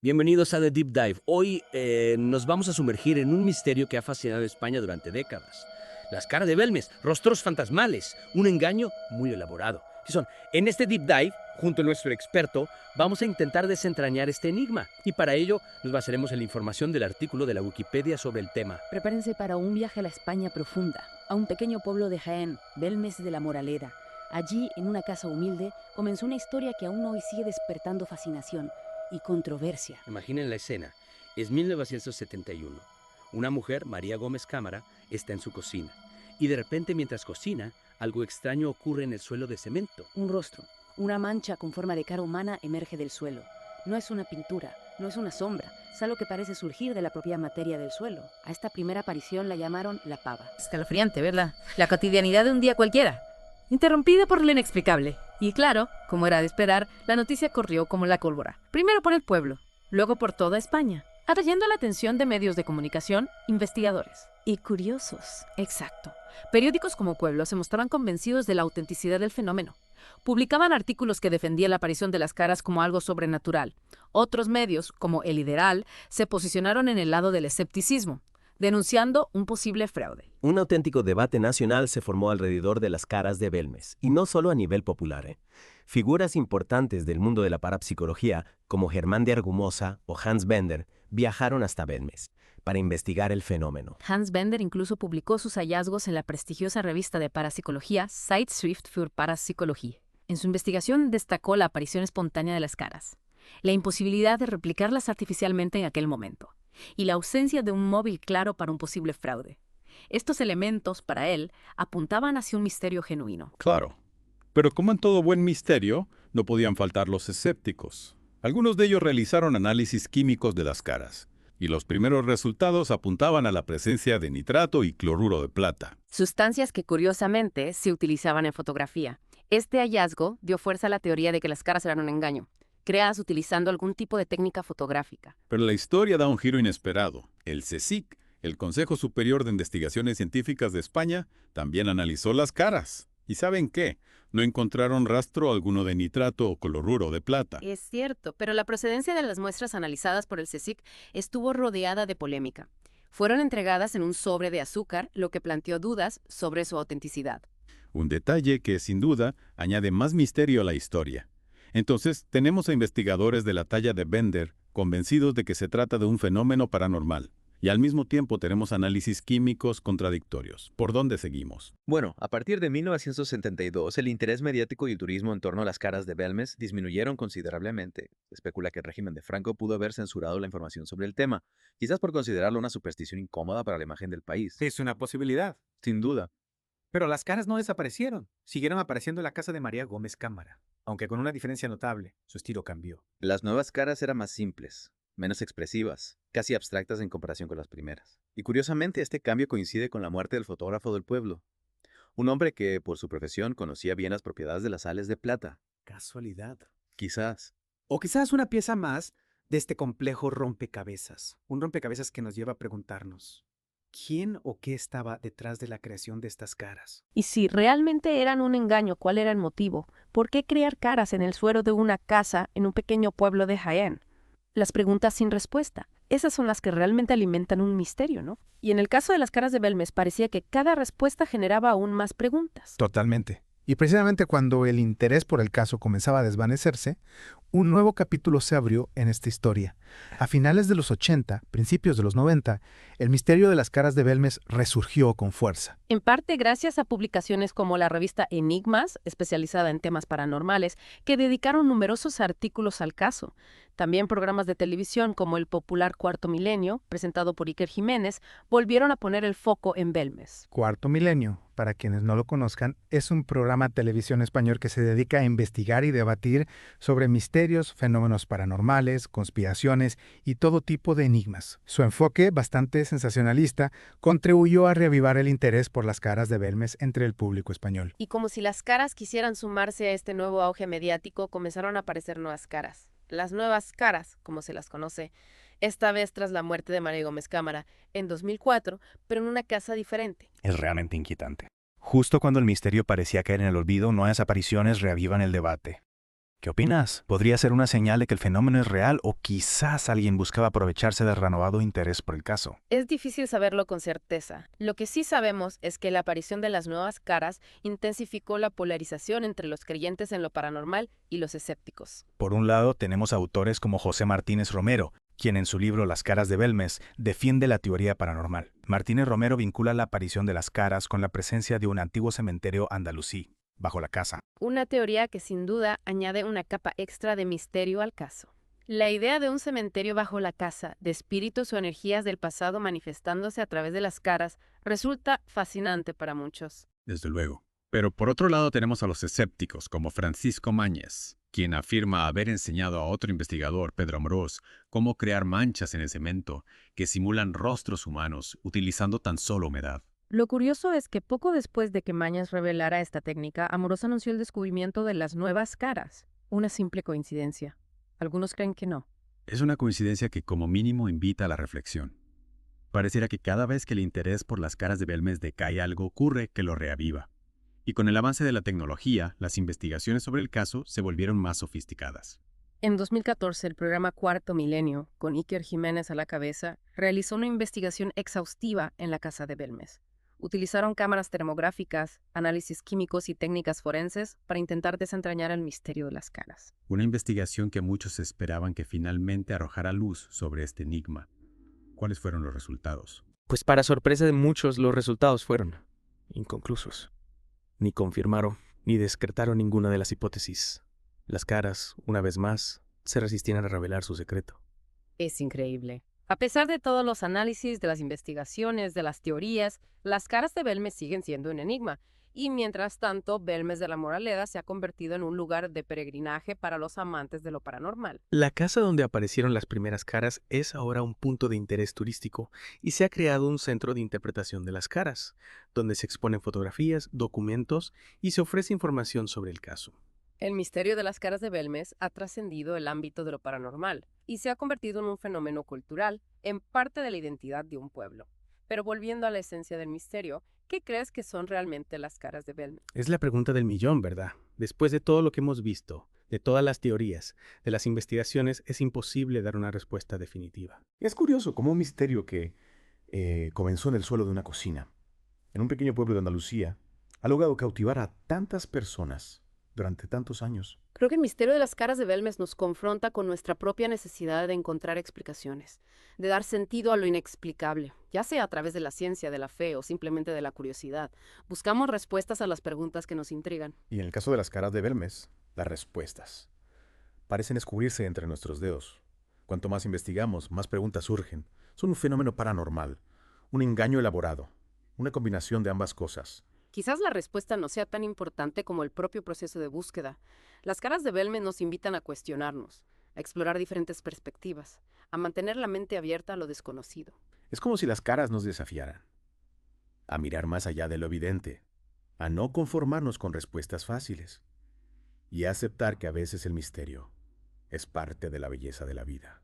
Bienvenidos a The Deep Dive. Hoy nos vamos a sumergir en un misterio que ha fascinado a España durante décadas. Las caras de Belmes, rostros fantasmales, un engaño muy elaborado. ¿Qué son? En este Deep Dive, junto a nuestro experto, vamos a intentar desentrañar este enigma. Y para ello nos basaremos en la información del artículo de la Wikipedia sobre el tema. Prepárense para un viaje a la España profunda, a un pequeño pueblo de Jaén, Belmes de la Moraleda. Allí, en una casa humilde, comenzó una historia que aún hoy sigue despertando fascinación y controversia. Imaginen la escena. Es 1971. Una mujer, María Gómez Cámara, está en su cocina. Y de repente, mientras cocina, algo extraño ocurre en el suelo de cemento. Un rostro, una mancha con forma de cara humana emerge del suelo. No es una pintura, no es una sombra, es algo que parece surgir de la propia materia del suelo. A esta primera aparición la llamaron la pava. Escalofriante, ¿verdad? La cotidianidad de un día cualquiera, interrumpida por lo inexplicable. Y claro, como era de esperar, la noticia corrió como la pólvora. Primero por el pueblo, luego por toda España, atrayendo la atención de medios de comunicación, investigadores. Y curiosos. Exacto. Periódicos como Pueblo se mostraban convencidos de la autenticidad del fenómeno. Publicaban artículos que defendían la aparición de las caras como algo sobrenatural. Otros medios, como El Ideal, se posicionaron en el lado del escepticismo, denunciando un posible fraude. Un auténtico debate nacional se formó alrededor de las caras de Belmes, y no solo a nivel popular. Figuras importantes del mundo de la parapsicología, como Germán de Argumosa o Hans Bender, viajaron hasta Belmes para investigar el fenómeno. Hans Bender incluso publicó sus hallazgos en la prestigiosa revista de parapsicología Zeitschrift für Parapsychologie. En su investigación destacó la aparición espontánea de las caras, la imposibilidad de replicarlas artificialmente en aquel momento, y la ausencia de un móvil claro para un posible fraude. Estos elementos, para él, apuntaban hacia un misterio genuino. Claro, pero como en todo buen misterio, no podían faltar los escépticos. Algunos de ellos realizaron análisis químicos de las caras, y los primeros resultados apuntaban a la presencia de nitrato y cloruro de plata. Sustancias que curiosamente se utilizaban en fotografía. Este hallazgo dio fuerza a la teoría de que las caras eran un engaño, creadas utilizando algún tipo de técnica fotográfica. Pero la historia da un giro inesperado. El CSIC, el Consejo Superior de Investigaciones Científicas de España, también analizó las caras. ¿Y saben qué? No encontraron rastro alguno de nitrato o cloruro de plata. Es cierto, pero la procedencia de las muestras analizadas por el CSIC estuvo rodeada de polémica. Fueron entregadas en un sobre de azúcar, lo que planteó dudas sobre su autenticidad. Un detalle que, sin duda, añade más misterio a la historia. Entonces, tenemos a investigadores de la talla de Bender convencidos de que se trata de un fenómeno paranormal. Y al mismo tiempo tenemos análisis químicos contradictorios. ¿Por dónde seguimos? Bueno, a partir de 1972, el interés mediático y el turismo en torno a las caras de Belmes disminuyeron considerablemente. Se especula que el régimen de Franco pudo haber censurado la información sobre el tema, quizás por considerarlo una superstición incómoda para la imagen del país. Es una posibilidad. Sin duda. Pero las caras no desaparecieron. Siguieron apareciendo en la casa de María Gómez Cámara. Aunque con una diferencia notable, su estilo cambió. Las nuevas caras eran más simples, menos expresivas, casi abstractas en comparación con las primeras. Y curiosamente, este cambio coincide con la muerte del fotógrafo del pueblo. Un hombre que, por su profesión, conocía bien las propiedades de las sales de plata. Casualidad. Quizás. O quizás una pieza más de este complejo rompecabezas. Un rompecabezas que nos lleva a preguntarnos, ¿quién o qué estaba detrás de la creación de estas caras? Y si realmente eran un engaño, ¿cuál era el motivo? ¿Por qué crear caras en el suelo de una casa en un pequeño pueblo de Jaén? Las preguntas sin respuesta. Esas son las que realmente alimentan un misterio, ¿no? Y en el caso de las caras de Belmes parecía que cada respuesta generaba aún más preguntas. Totalmente. Y precisamente cuando el interés por el caso comenzaba a desvanecerse, un nuevo capítulo se abrió en esta historia. A finales de los 80, principios de los 90, el misterio de las caras de Belmes resurgió con fuerza. En parte gracias a publicaciones como la revista Enigmas, especializada en temas paranormales, que dedicaron numerosos artículos al caso. También programas de televisión como el popular Cuarto Milenio, presentado por Iker Jiménez, volvieron a poner el foco en Belmes. Cuarto Milenio, para quienes no lo conozcan, es un programa de televisión español que se dedica a investigar y debatir sobre misterios, fenómenos paranormales, conspiraciones y todo tipo de enigmas. Su enfoque, bastante sensacionalista, contribuyó a reavivar el interés por las caras de Belmes entre el público español. Y como si las caras quisieran sumarse a este nuevo auge mediático, comenzaron a aparecer nuevas caras. Las nuevas caras, como se las conoce, esta vez tras la muerte de María Gómez Cámara en 2004, pero en una casa diferente. Es realmente inquietante. Justo cuando el misterio parecía caer en el olvido, nuevas apariciones reavivan el debate. ¿Qué opinas? ¿Podría ser una señal de que el fenómeno es real o quizás alguien buscaba aprovecharse del renovado interés por el caso? Es difícil saberlo con certeza. Lo que sí sabemos es que la aparición de las nuevas caras intensificó la polarización entre los creyentes en lo paranormal y los escépticos. Por un lado, tenemos autores como José Martínez Romero, quien en su libro Las caras de Belmes defiende la teoría paranormal. Martínez Romero vincula la aparición de las caras con la presencia de un antiguo cementerio andalusí, bajo la casa. Una teoría que sin duda añade una capa extra de misterio al caso. La idea de un cementerio bajo la casa, de espíritus o energías del pasado manifestándose a través de las caras, resulta fascinante para muchos. Desde luego. Pero por otro lado tenemos a los escépticos, como Francisco Mañez, quien afirma haber enseñado a otro investigador, Pedro Amorós, cómo crear manchas en el cemento que simulan rostros humanos utilizando tan solo humedad. Lo curioso es que poco después de que Mañas revelara esta técnica, Amorós anunció el descubrimiento de las nuevas caras. Una simple coincidencia. Algunos creen que no. Es una coincidencia que como mínimo invita a la reflexión. Pareciera que cada vez que el interés por las caras de Belmes decae, algo ocurre que lo reaviva. Y con el avance de la tecnología, las investigaciones sobre el caso se volvieron más sofisticadas. En 2014, el programa Cuarto Milenio, con Iker Jiménez a la cabeza, realizó una investigación exhaustiva en la casa de Belmes. Utilizaron cámaras termográficas, análisis químicos y técnicas forenses para intentar desentrañar el misterio de las caras. Una investigación que muchos esperaban que finalmente arrojara luz sobre este enigma. ¿Cuáles fueron los resultados? Pues para sorpresa de muchos, los resultados fueron inconclusos. Ni confirmaron ni descartaron ninguna de las hipótesis. Las caras, una vez más, se resistían a revelar su secreto. Es increíble. A pesar de todos los análisis, de las investigaciones, de las teorías, las caras de Belmes siguen siendo un enigma. Y mientras tanto, Belmes de la Moraleda se ha convertido en un lugar de peregrinaje para los amantes de lo paranormal. La casa donde aparecieron las primeras caras es ahora un punto de interés turístico y se ha creado un centro de interpretación de las caras, donde se exponen fotografías, documentos y se ofrece información sobre el caso. El misterio de las caras de Belmes ha trascendido el ámbito de lo paranormal y se ha convertido en un fenómeno cultural, en parte de la identidad de un pueblo. Pero volviendo a la esencia del misterio, ¿qué crees que son realmente las caras de Belmes? Es la pregunta del millón, ¿verdad? Después de todo lo que hemos visto, de todas las teorías, de las investigaciones, es imposible dar una respuesta definitiva. Es curioso cómo un misterio que comenzó en el suelo de una cocina, en un pequeño pueblo de Andalucía, ha logrado cautivar a tantas personas durante tantos años. Creo que el misterio de las caras de Belmes nos confronta con nuestra propia necesidad de encontrar explicaciones, de dar sentido a lo inexplicable, ya sea a través de la ciencia, de la fe o simplemente de la curiosidad. Buscamos respuestas a las preguntas que nos intrigan. Y en el caso de las caras de Belmes, las respuestas parecen escurrirse entre nuestros dedos. Cuanto más investigamos, más preguntas surgen. Son un fenómeno paranormal, un engaño elaborado, una combinación de ambas cosas. Quizás la respuesta no sea tan importante como el propio proceso de búsqueda. Las caras de Belmes nos invitan a cuestionarnos, a explorar diferentes perspectivas, a mantener la mente abierta a lo desconocido. Es como si las caras nos desafiaran a mirar más allá de lo evidente, a no conformarnos con respuestas fáciles y a aceptar que a veces el misterio es parte de la belleza de la vida.